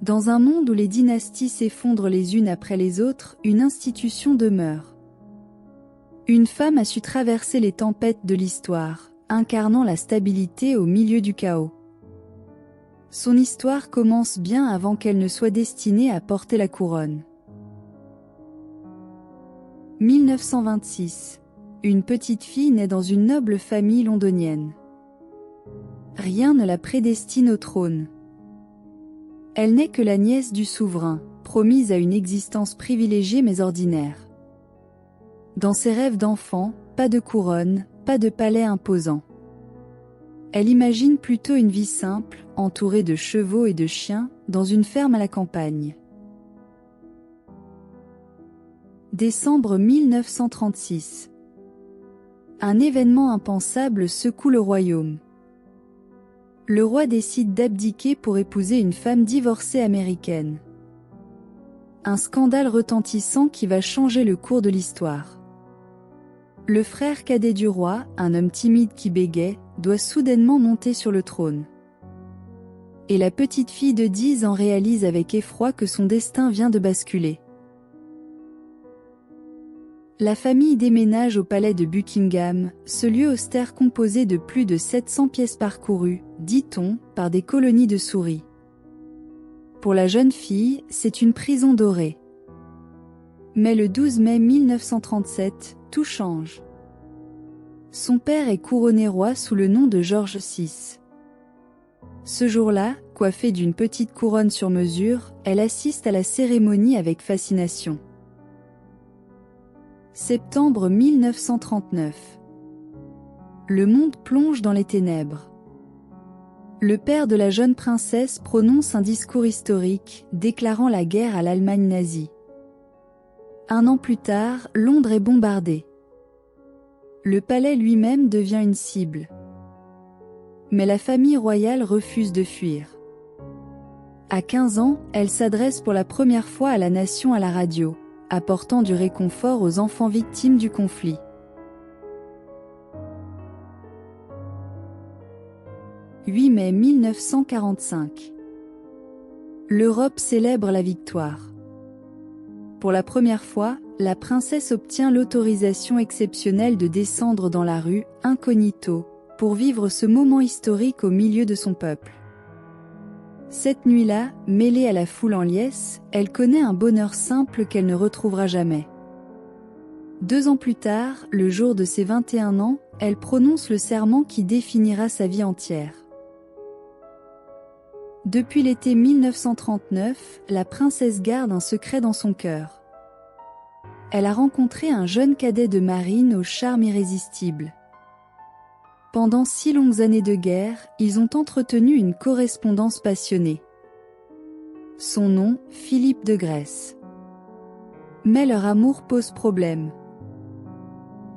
Dans un monde où les dynasties s'effondrent les unes après les autres, une institution demeure. Une femme a su traverser les tempêtes de l'histoire, incarnant la stabilité au milieu du chaos. Son histoire commence bien avant qu'elle ne soit destinée à porter la couronne. 1926. Une petite fille naît dans une noble famille londonienne. Rien ne la prédestine au trône. Elle n'est que la nièce du souverain, promise à une existence privilégiée mais ordinaire. Dans ses rêves d'enfant, pas de couronne, pas de palais imposant. Elle imagine plutôt une vie simple, entourée de chevaux et de chiens, dans une ferme à la campagne. Décembre 1936. Un événement impensable secoue le royaume. Le roi décide d'abdiquer pour épouser une femme divorcée américaine. Un scandale retentissant qui va changer le cours de l'histoire. Le frère cadet du roi, un homme timide qui bégait, doit soudainement monter sur le trône. Et la petite fille de 10 ans réalise avec effroi que son destin vient de basculer. La famille déménage au palais de Buckingham, ce lieu austère composé de plus de 700 pièces parcourues, dit-on, par des colonies de souris. Pour la jeune fille, c'est une prison dorée. Mais le 12 mai 1937, tout change. Son père est couronné roi sous le nom de George VI. Ce jour-là, coiffée d'une petite couronne sur mesure, elle assiste à la cérémonie avec fascination. Septembre 1939. Le monde plonge dans les ténèbres. Le père de la jeune princesse prononce un discours historique, déclarant la guerre à l'Allemagne nazie. Un an plus tard, Londres est bombardée. Le palais lui-même devient une cible. Mais la famille royale refuse de fuir. À 15 ans, elle s'adresse pour la première fois à la nation à la radio, apportant du réconfort aux enfants victimes du conflit. « 8 mai 1945. L'Europe célèbre la victoire. Pour la première fois, la princesse obtient l'autorisation exceptionnelle de descendre dans la rue, incognito, pour vivre ce moment historique au milieu de son peuple. Cette nuit-là, mêlée à la foule en liesse, elle connaît un bonheur simple qu'elle ne retrouvera jamais. 2 ans plus tard, le jour de ses 21 ans, elle prononce le serment qui définira sa vie entière. Depuis l'été 1939, la princesse garde un secret dans son cœur. Elle a rencontré un jeune cadet de marine au charme irrésistible. Pendant 6 longues années de guerre, ils ont entretenu une correspondance passionnée. Son nom, Philippe de Grèce. Mais leur amour pose problème.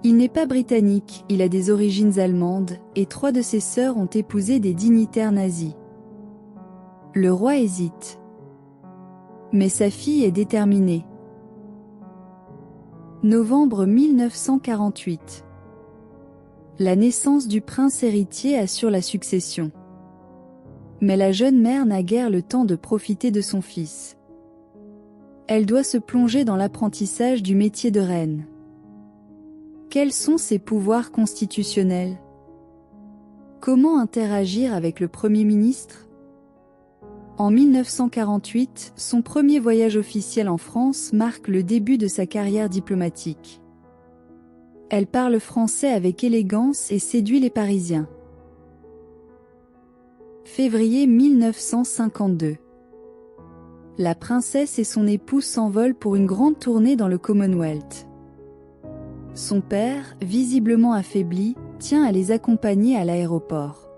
Il n'est pas britannique, il a des origines allemandes, et 3 de ses sœurs ont épousé des dignitaires nazis. Le roi hésite. Mais sa fille est déterminée. Novembre 1948. La naissance du prince héritier assure la succession. Mais la jeune mère n'a guère le temps de profiter de son fils. Elle doit se plonger dans l'apprentissage du métier de reine. Quels sont ses pouvoirs constitutionnels? Comment interagir avec le Premier ministre? En 1948, son premier voyage officiel en France marque le début de sa carrière diplomatique. Elle parle français avec élégance et séduit les Parisiens. Février 1952. La princesse et son époux s'envolent pour une grande tournée dans le Commonwealth. Son père, visiblement affaibli, tient à les accompagner à l'aéroport.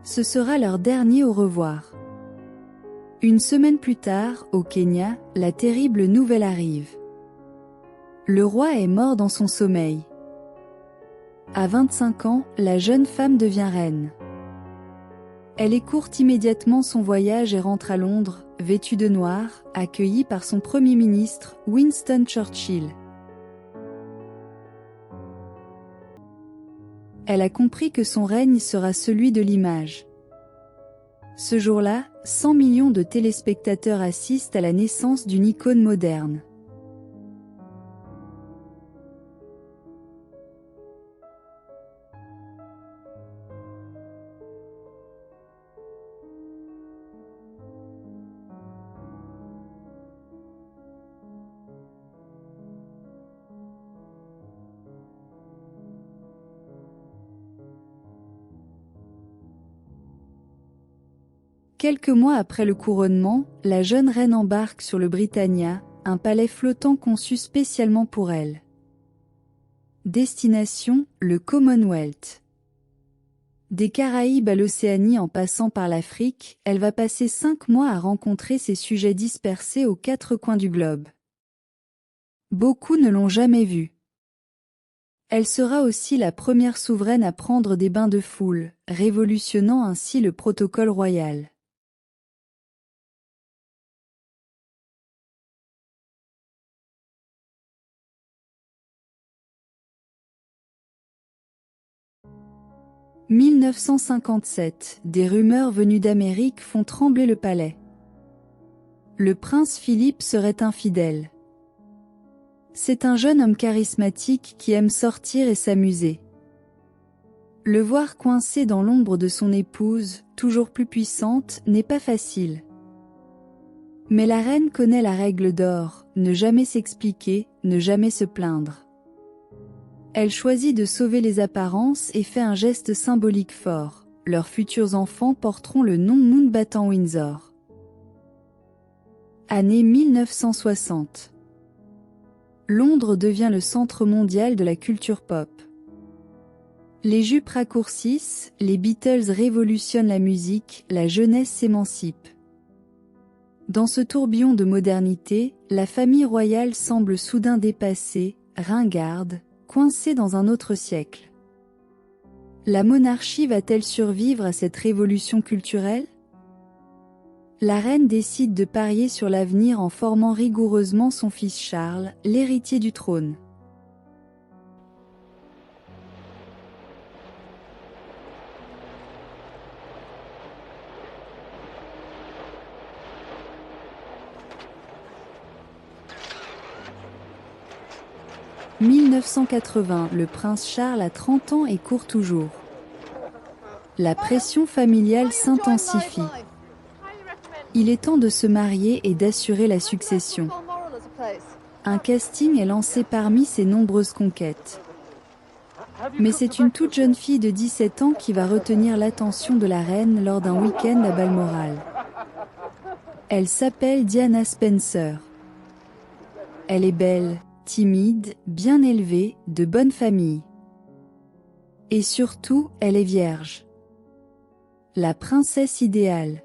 Ce sera leur dernier au revoir. Une semaine plus tard, au Kenya, la terrible nouvelle arrive. Le roi est mort dans son sommeil. À 25 ans, la jeune femme devient reine. Elle écourte immédiatement son voyage et rentre à Londres, vêtue de noir, accueillie par son Premier ministre, Winston Churchill. Elle a compris que son règne sera celui de l'image. Ce jour-là, 100 millions de téléspectateurs assistent à la naissance d'une icône moderne. Quelques mois après le couronnement, la jeune reine embarque sur le Britannia, un palais flottant conçu spécialement pour elle. Destination, le Commonwealth. Des Caraïbes à l'Océanie en passant par l'Afrique, elle va passer 5 mois à rencontrer ses sujets dispersés aux 4 coins du globe. Beaucoup ne l'ont jamais vue. Elle sera aussi la première souveraine à prendre des bains de foule, révolutionnant ainsi le protocole royal. « 1957, des rumeurs venues d'Amérique font trembler le palais. Le prince Philippe serait infidèle. C'est un jeune homme charismatique qui aime sortir et s'amuser. Le voir coincé dans l'ombre de son épouse, toujours plus puissante, n'est pas facile. Mais la reine connaît la règle d'or, ne jamais s'expliquer, ne jamais se plaindre. Elle choisit de sauver les apparences et fait un geste symbolique fort. Leurs futurs enfants porteront le nom Mountbatten-Windsor. Année 1960. Londres devient le centre mondial de la culture pop. Les jupes raccourcissent, les Beatles révolutionnent la musique, la jeunesse s'émancipe. Dans ce tourbillon de modernité, la famille royale semble soudain dépassée, ringarde, coincée dans un autre siècle. La monarchie va-t-elle survivre à cette révolution culturelle? La reine décide de parier sur l'avenir en formant rigoureusement son fils Charles, l'héritier du trône. « 1980, le prince Charles a 30 ans et court toujours. La pression familiale s'intensifie. Il est temps de se marier et d'assurer la succession. Un casting est lancé parmi ses nombreuses conquêtes. Mais c'est une toute jeune fille de 17 ans qui va retenir l'attention de la reine lors d'un week-end à Balmoral. Elle s'appelle Diana Spencer. Elle est belle, timide, bien élevée, de bonne famille. Et surtout, elle est vierge. La princesse idéale.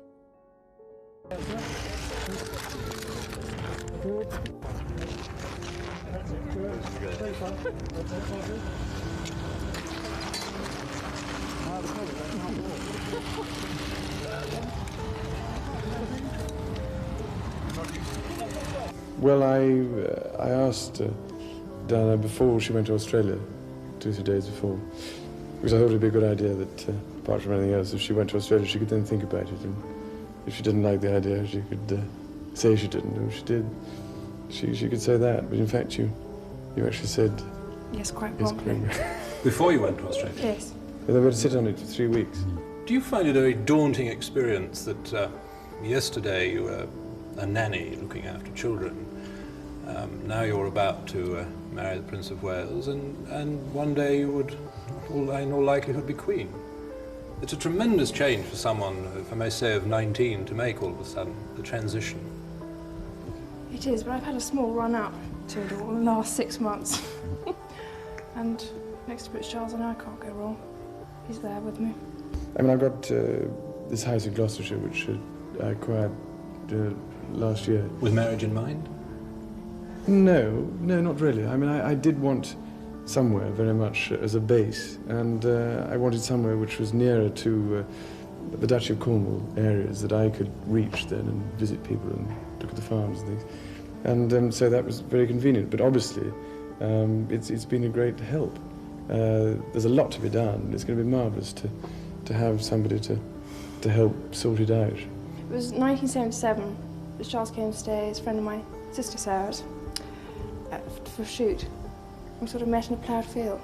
Well, I asked Diana before she went to Australia, 2 or 3 days before, because I thought it'd be a good idea that, apart from anything else, if she went to Australia, she could then think about it, and if she didn't like the idea, she could say she didn't, and if she did, she could say that. But in fact, you actually said yes, quite yes, promptly. Before you went to Australia? Yes. They were to sit on it for 3 weeks. Do you find it a very daunting experience that yesterday you were a nanny looking after children, now you're about to marry the Prince of Wales, and one day you would, in all likelihood, be Queen? It's a tremendous change for someone, if I may say, of 19 to make all of a sudden, the transition. It is, but I've had a small run up to it all in the last 6 months. And next to Prince Charles and I can't go wrong. He's there with me. I mean, I've got this house in Gloucestershire, which I acquired last year. With marriage in mind? No, not really. I mean, I did want somewhere very much as a base, and I wanted somewhere which was nearer to the Duchy of Cornwall areas that I could reach then and visit people and look at the farms and things. And so that was very convenient, but obviously it's been a great help. There's a lot to be done. It's going to be marvellous to have somebody to to help sort it out. It was 1977 that Charles came to stay as a friend of my sister Sarah's for a shoot. We sort of met in a ploughed field.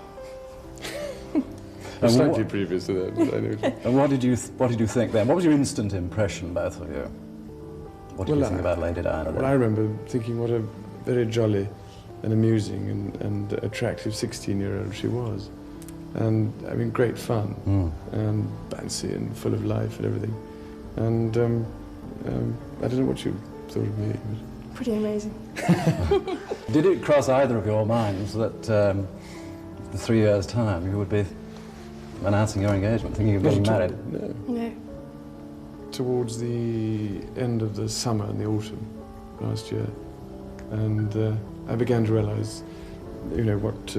Slightly previous to that, but I know. And what did you think then? What was your instant impression, both of you? What did you think about Lady Diana then? Well, I remember thinking what a very jolly and amusing and attractive 16-year-old she was. And, I mean, great fun, and bouncy and full of life and everything. And I don't know what you thought of me. Pretty amazing. Did it cross either of your minds that in 3 years' time you would be announcing your engagement, thinking of getting married? No. No. Towards the end of the summer and the autumn last year, and I began to realise, you know, what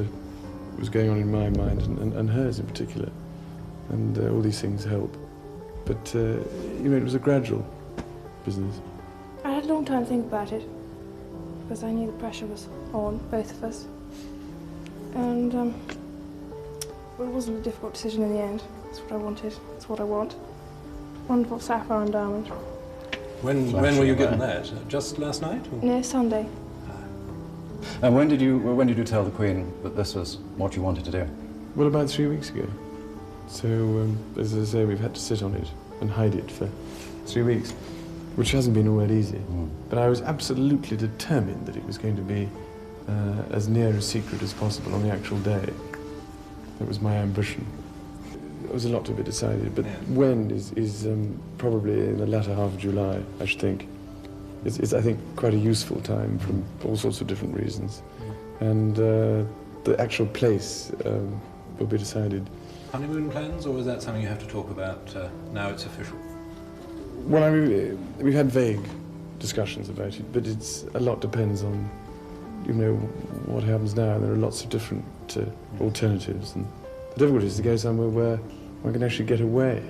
was going on in my mind and hers in particular, and all these things help. But you know, it was a gradual business. I had a long time to think about it because I knew the pressure was on both of us, and well, it wasn't a difficult decision in the end. It's what I wanted. It's what I want. Wonderful sapphire and diamond. When were you given that? Just last night? Or? No, Sunday. And when did you tell the Queen that this was what you wanted to do? Well, about 3 weeks ago. So, as I say, we've had to sit on it and hide it for 3 weeks, which hasn't been all that easy. But I was absolutely determined that it was going to be as near a secret as possible on the actual day. That was my ambition. There was a lot to be decided, but when is probably in the latter half of July, I should think. It's I think, quite a useful time from all sorts of different reasons. And the actual place will be decided. Honeymoon plans, or is that something you have to talk about now it's official? Well, I mean, we've had vague discussions about it, but a lot depends on, you know, what happens now. There are lots of different alternatives, and the difficulty is to go somewhere where one can actually get away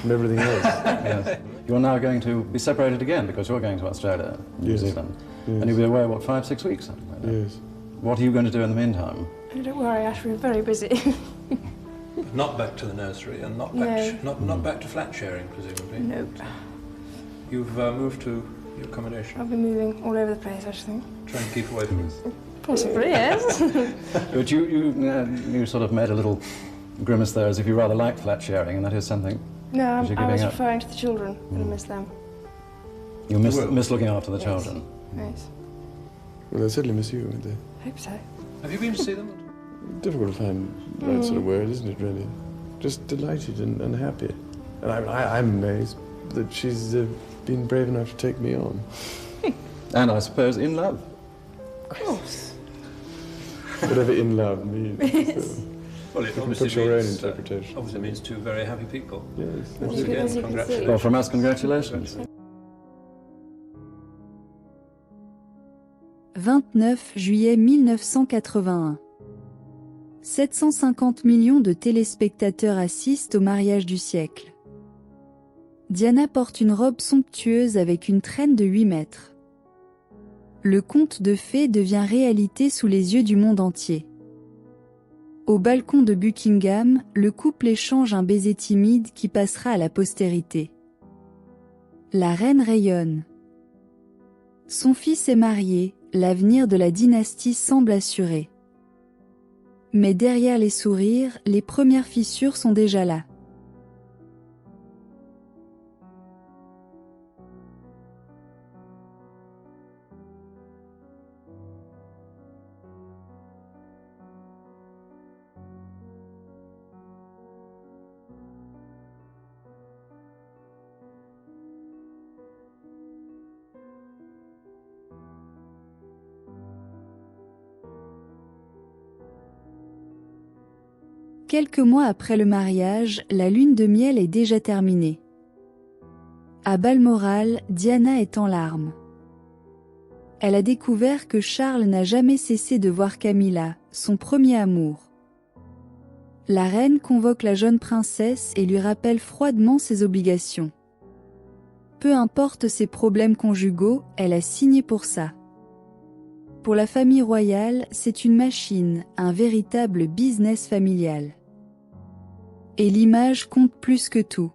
from everything else. Yes. You're now going to be separated again because you're going to Australia, New Zealand, and you'll be away, what, 5-6 weeks? Something like that. Yes. What are you going to do in the meantime? Oh, don't worry, Ash, we're very busy. Not back to the nursery and not back to flat sharing, presumably. Nope. You've moved to your accommodation. I'll be moving all over the place, I think. Try and keep away from us. Possibly, yes. But you sort of made a little grimace there, as if you rather liked flat sharing, and that is something. No, you're I giving was up. referring to the children. I'm going to miss them. You miss looking after the children. Yes. Well, they'll certainly miss you, won't they? Hope so. Have you been to see them? Difficult to find the right sort of word, isn't it, really? Just delighted and happy. And I'm amazed that she's been brave enough to take me on. And I suppose in love. Of course. Whatever in love means. Well, it You can obviously put your own means, interpretation. obviously means two very happy people. Yes. Once As you again, can see. congratulations. Well, from us, congratulations. 29 juillet 1981. 750 millions de téléspectateurs assistent au mariage du siècle. Diana porte une robe somptueuse avec une traîne de 8 mètres. Le conte de fées devient réalité sous les yeux du monde entier. Au balcon de Buckingham, le couple échange un baiser timide qui passera à la postérité. La reine rayonne. Son fils est marié, l'avenir de la dynastie semble assuré. Mais derrière les sourires, les premières fissures sont déjà là. Quelques mois après le mariage, la lune de miel est déjà terminée. À Balmoral, Diana est en larmes. Elle a découvert que Charles n'a jamais cessé de voir Camilla, son premier amour. La reine convoque la jeune princesse et lui rappelle froidement ses obligations. Peu importe ses problèmes conjugaux, elle a signé pour ça. Pour la famille royale, c'est une machine, un véritable business familial. Et l'image compte plus que tout.